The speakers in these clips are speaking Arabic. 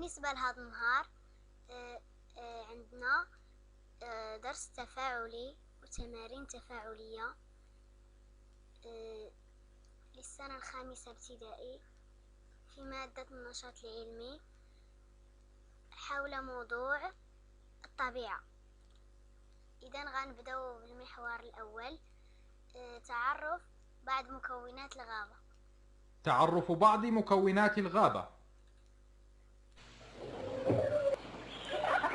بالنسبة لهذا النهار عندنا درس تفاعلي وتمارين تفاعلية للسنة الخامسة ابتدائي في مادة النشاط العلمي حول موضوع الطبيعة. إذن غنبداو بالمحور الأول، تعرف بعض مكونات الغابة. تعرف بعض مكونات الغابة.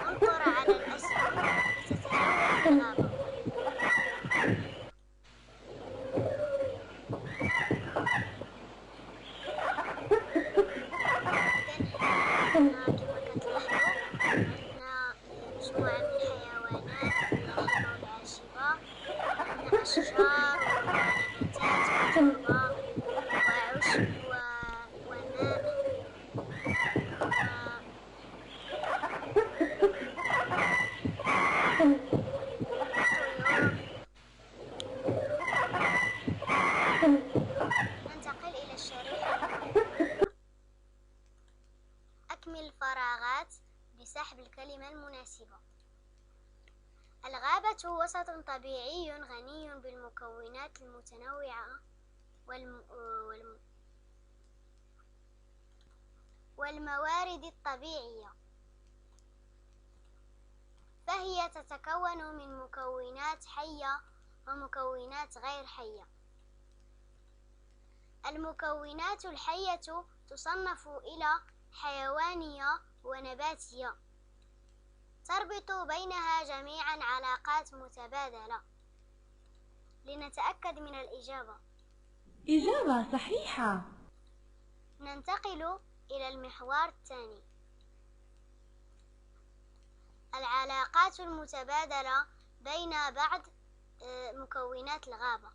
انظر على الأسهم التي تتكون في الغابة. هنا كما كتلاحظوا عندنا مجموعة من الحيوانات الناحمة والعاشبة، عندنا أشجار ونباتات وتربة وعشب وماء وطيور. ننتقل إلى الشريحة الموالية. أكمل الفراغات بسحب الكلمة المناسبة. الغابة وسط طبيعي غني بالمكونات المتنوعة والموارد الطبيعية، فهي تتكون من مكونات حية ومكونات غير حية. المكونات الحية تصنف إلى حيوانية ونباتية، تربط بينها جميعا علاقات متبادلة. لنتأكد من الإجابة. إجابة صحيحة. ننتقل إلى المحور الثاني، العلاقات المتبادلة بين بعض مكونات الغابة.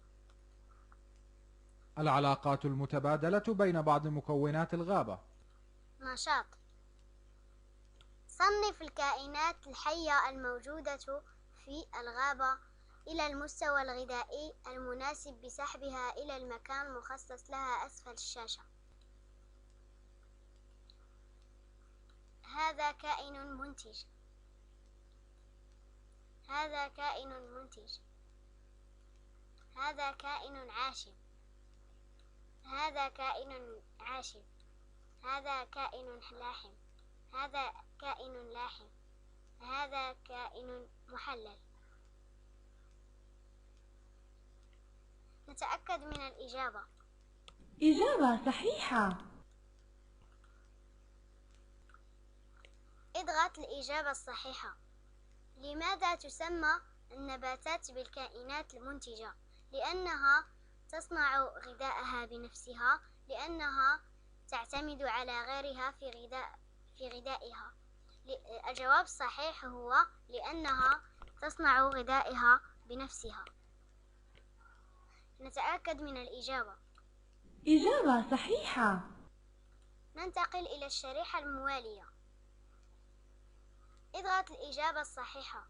العلاقات المتبادلة بين بعض مكونات الغابة. نشاط. صنف الكائنات الحية الموجودة في الغابة إلى المستوى الغذائي المناسب بسحبها إلى المكان المخصص لها أسفل الشاشة. هذا كائن منتج. هذا كائن منتج. هذا كائن عاشب. هذا كائن عاشب. هذا كائن لاحم. هذا كائن لاحم. هذا كائن محلل. نتأكد من الإجابة. إجابة صحيحة. اضغط الإجابة الصحيحة. لماذا تسمى النباتات بالكائنات المنتجة؟ لأنها تصنع غذاءها بنفسها، لأنها تعتمد على غيرها في غذائها. الجواب الصحيح هو لأنها تصنع غذائها بنفسها. نتأكد من الإجابة. إجابة صحيحة. ننتقل إلى الشريحة الموالية. اضغط الإجابة الصحيحة.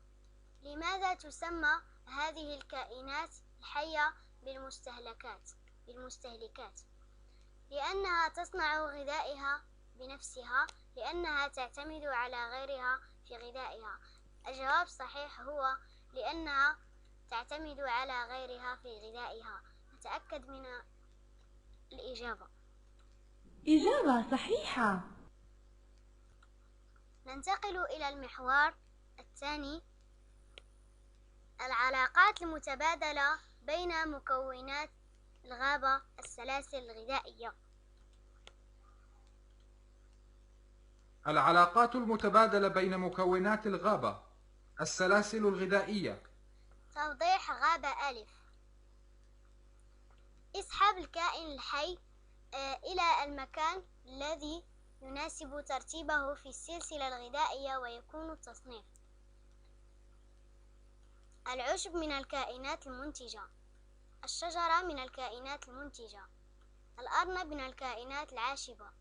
لماذا تسمى هذه الكائنات الحية بالمستهلكات؟ لأنها تصنع غذائها بنفسها، لأنها تعتمد على غيرها في غذائها. الجواب الصحيح هو لأنها تعتمد على غيرها في غذائها. نتأكد من الإجابة. إجابة صحيحة. ننتقل إلى المحور الثاني، العلاقات المتبادلة بين مكونات الغابة، السلاسل الغذائية. العلاقات المتبادلة بين مكونات الغابة، السلاسل الغذائية. توضيح غابة ألف. اسحب الكائن الحي إلى المكان الذي يناسب ترتيبه في السلسلة الغذائية ويكون التصنيف. العشب من الكائنات المنتجة. الشجرة من الكائنات المنتجة. الأرنب من الكائنات العاشبة.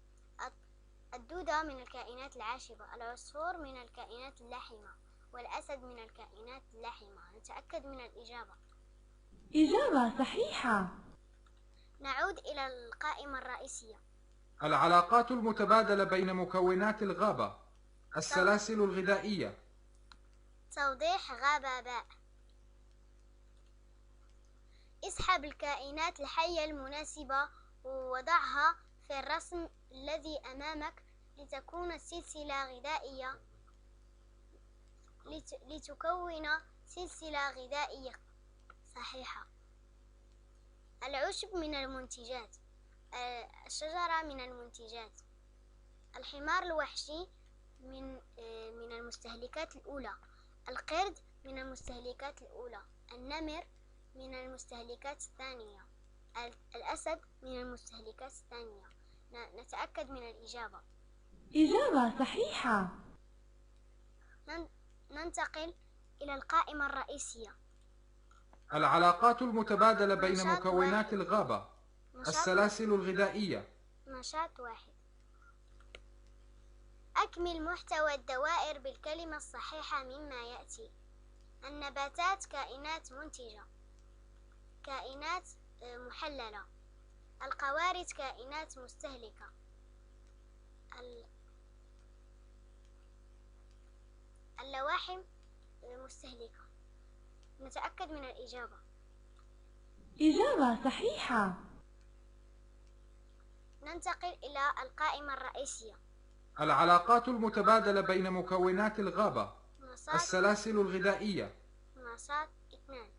الدودة من الكائنات العاشبة. العصفور من الكائنات اللاحمة. والأسد من الكائنات اللاحمة. نتأكد من الإجابة. إجابة صحيحة. نعود إلى القائمة الرئيسية. العلاقات المتبادلة بين مكونات الغابة. السلاسل الغذائية. توضيح غابة باء. اسحب الكائنات الحية المناسبة ووضعها في الرسم الذي أمامك لتكون السلسلة غذائية لتكون سلسلة غذائية صحيحة. العشب من المنتجات. الشجرة من المنتجات. الحمار الوحشي من المستهلكات الأولى. القرد من المستهلكات الأولى. النمر من المستهلكات الثانية. الأسد من المستهلكات الثانية. نتأكد من الإجابة. إجابة صحيحة. ننتقل إلى القائمة الرئيسية. العلاقات المتبادلة بين نشاط مكونات واحد. الغابة. نشاط السلاسل الغذائية. نشاط واحد. أكمل محتوى الدوائر بالكلمة الصحيحة مما يأتي. النباتات كائنات منتجة، كائنات محللة. القوارض كائنات مستهلكة. اللواحم مستهلكة. نتأكد من الإجابة. إجابة صحيحة. ننتقل إلى القائمة الرئيسية. العلاقات المتبادلة بين مكونات الغابة. نشاط السلاسل الغذائية. نشاط 2.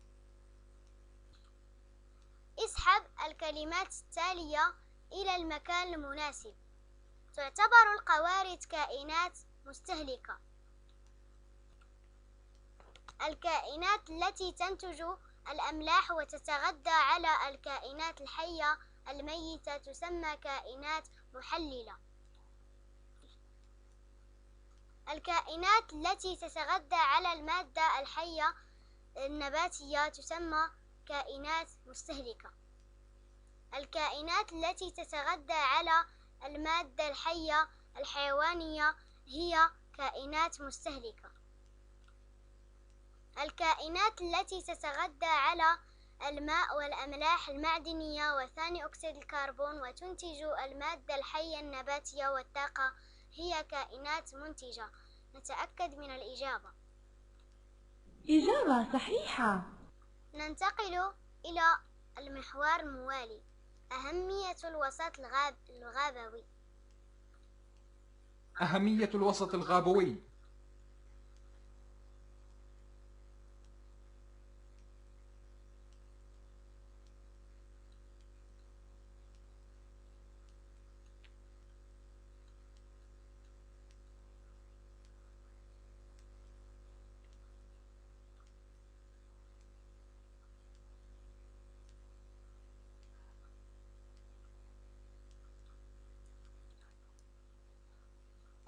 اسحب الكلمات التالية إلى المكان المناسب. تعتبر القوارض كائنات مستهلكة. الكائنات التي تنتج الأملاح وتتغذى على الكائنات الحية الميتة تسمى كائنات محللة. الكائنات التي تتغذى على المادة الحية النباتية تسمى كائنات مستهلكة. الكائنات التي تتغذى على المادة الحية الحيوانية هي كائنات مستهلكة. الكائنات التي تتغذى على الماء والأملاح المعدنية وثاني أكسيد الكربون وتنتج المادة الحية النباتية والطاقة هي كائنات منتجة. نتأكد من الإجابة. إجابة صحيحة. ننتقل إلى المحور الموالي. أهمية الوسط الغابوي. أهمية الوسط الغابوي.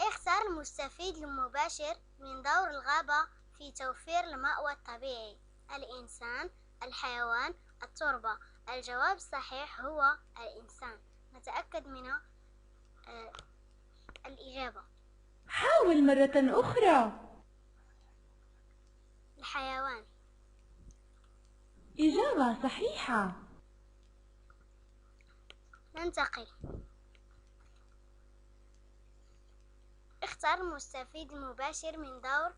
اختر المستفيد المباشر من دور الغابة في توفير المأوى الطبيعي. الإنسان، الحيوان، التربة. الجواب الصحيح هو الإنسان. نتأكد من الإجابة. حاول مرة أخرى. الحيوان. إجابة صحيحة. ننتقل. اختر المستفيد المباشر من دور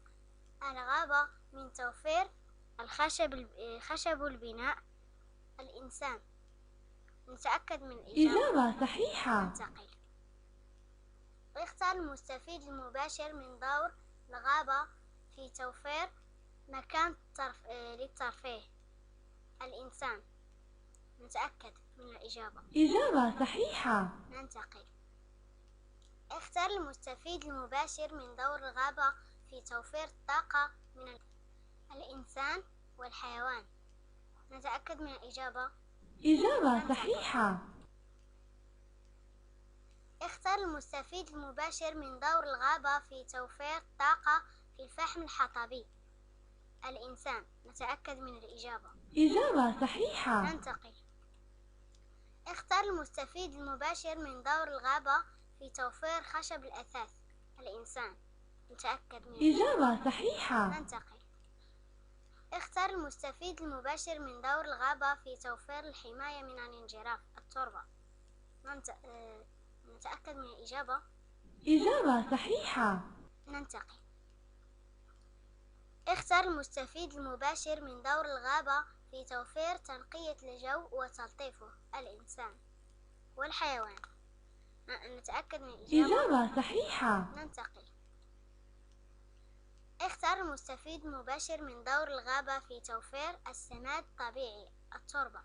الغابة من توفير خشب البناء. الإنسان. نتأكد من الإجابة. إجابة صحيحة. ننتقل. اختر المستفيد المباشر من دور الغابة في توفير مكان للترفيه. الإنسان. نتأكد من الإجابة. إجابة صحيحة. ننتقل. اختر المستفيد المباشر من دور الغابة في توفير الطاقة من الإنسان والحيوان. نتأكد من الإجابة. إجابة صحيحة. اختر المستفيد المباشر من دور الغابة في توفير الطاقة في الفحم الحطبي. الإنسان. نتأكد من الإجابة. إجابة صحيحة. ننتقل. اختر المستفيد المباشر من دور الغابة في توفير خشب الأثاث. الإنسان. نتأكد من إجابة صحيحة. ننتقل. اختر المستفيد المباشر من دور الغابة في توفير الحماية من الانجراف. التربة. نتأكد من الإجابة. إجابة صحيحة. ننتقل. اختر المستفيد المباشر من دور الغابة في توفير تنقية الجو وتلطيفه. الإنسان والحيوان. نتأكد من الإجابة. إجابة صحيحة. ننتقل. اختر المستفيد المباشر من دور الغابة في توفير السماد الطبيعي. التربة.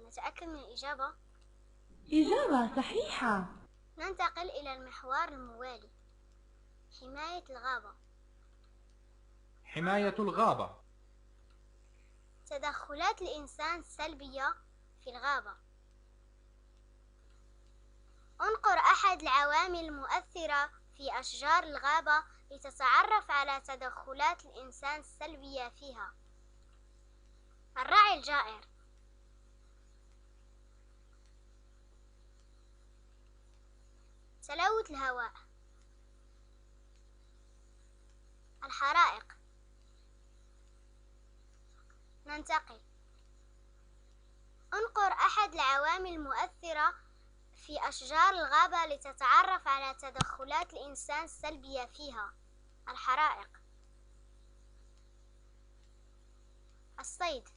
نتأكد من الإجابة. إجابة صحيحة. ننتقل إلى المحور الموالي. حماية الغابة. حماية الغابة. تدخلات الإنسان السلبية في الغابة. انقر أحد العوامل المؤثرة في أشجار الغابة لتتعرف على تدخلات الإنسان السلبية فيها. الرعي الجائر. تلوث الهواء. الحرائق. ننتقل. انقر أحد العوامل المؤثرة في أشجار الغابة لتتعرف على تدخلات الإنسان السلبية فيها. الحرائق. الصيد.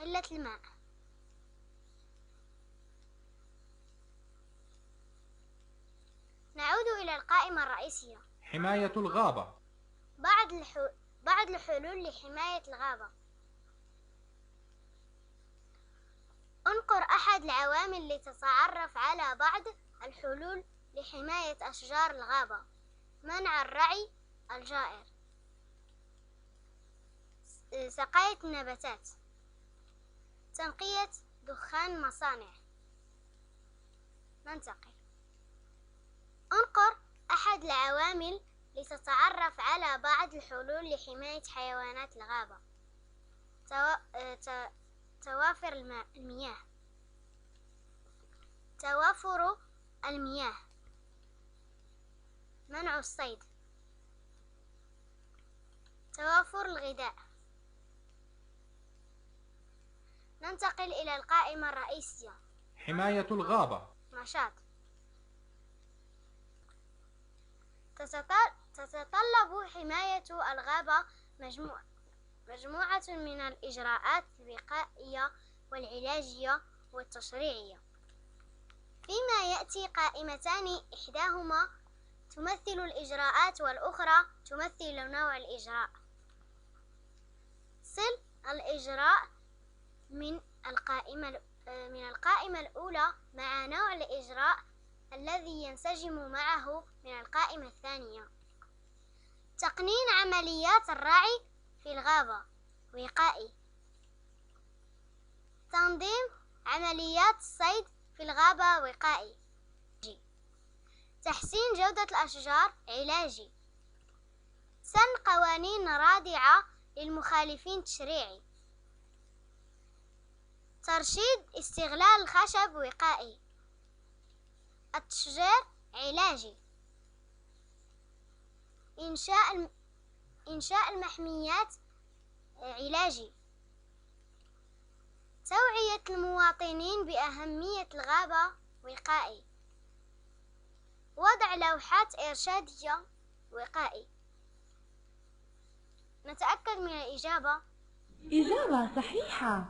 قلة الماء. نعود إلى القائمة الرئيسية. حماية الغابة. بعض الحلول لحماية الغابة. انقر أحد العوامل لتتعرف على بعض الحلول لحماية أشجار الغابة. منع الرعي الجائر. سقاية النباتات. تنقية دخان المصانع. ننتقل. انقر أحد العوامل لتتعرف على بعض الحلول لحماية حيوانات الغابة. توافر المياه. توافر المياه. منع الصيد. توافر الغذاء. ننتقل إلى القائمة الرئيسية. حماية الغابة. نشاط. تتطلب حماية الغابة مجموعة من الإجراءات الوقائية والعلاجية والتشريعية، فيما يأتي قائمتان إحداهما تمثل الإجراءات والأخرى تمثل نوع الإجراء. صل الإجراء من القائمة الأولى مع نوع الإجراء الذي ينسجم معه من القائمة الثانية. تقنين عمليات الرعي في الغابة وقائي. تنظيم عمليات الصيد في الغابة وقائي. تحسين جودة الأشجار علاجي. سن قوانين رادعة للمخالفين التشريعي. ترشيد استغلال الخشب وقائي. التشجير علاجي. إنشاء المحميات علاجي. توعية المواطنين بأهمية الغابة وقائي. وضع لوحات إرشادية وقائي. نتأكد من الإجابة. إجابة صحيحة.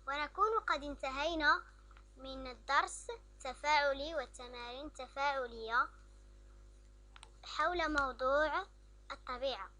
ونكون قد انتهينا من الدرس التفاعلي والتمارين التفاعلية حول موضوع الطبيعة.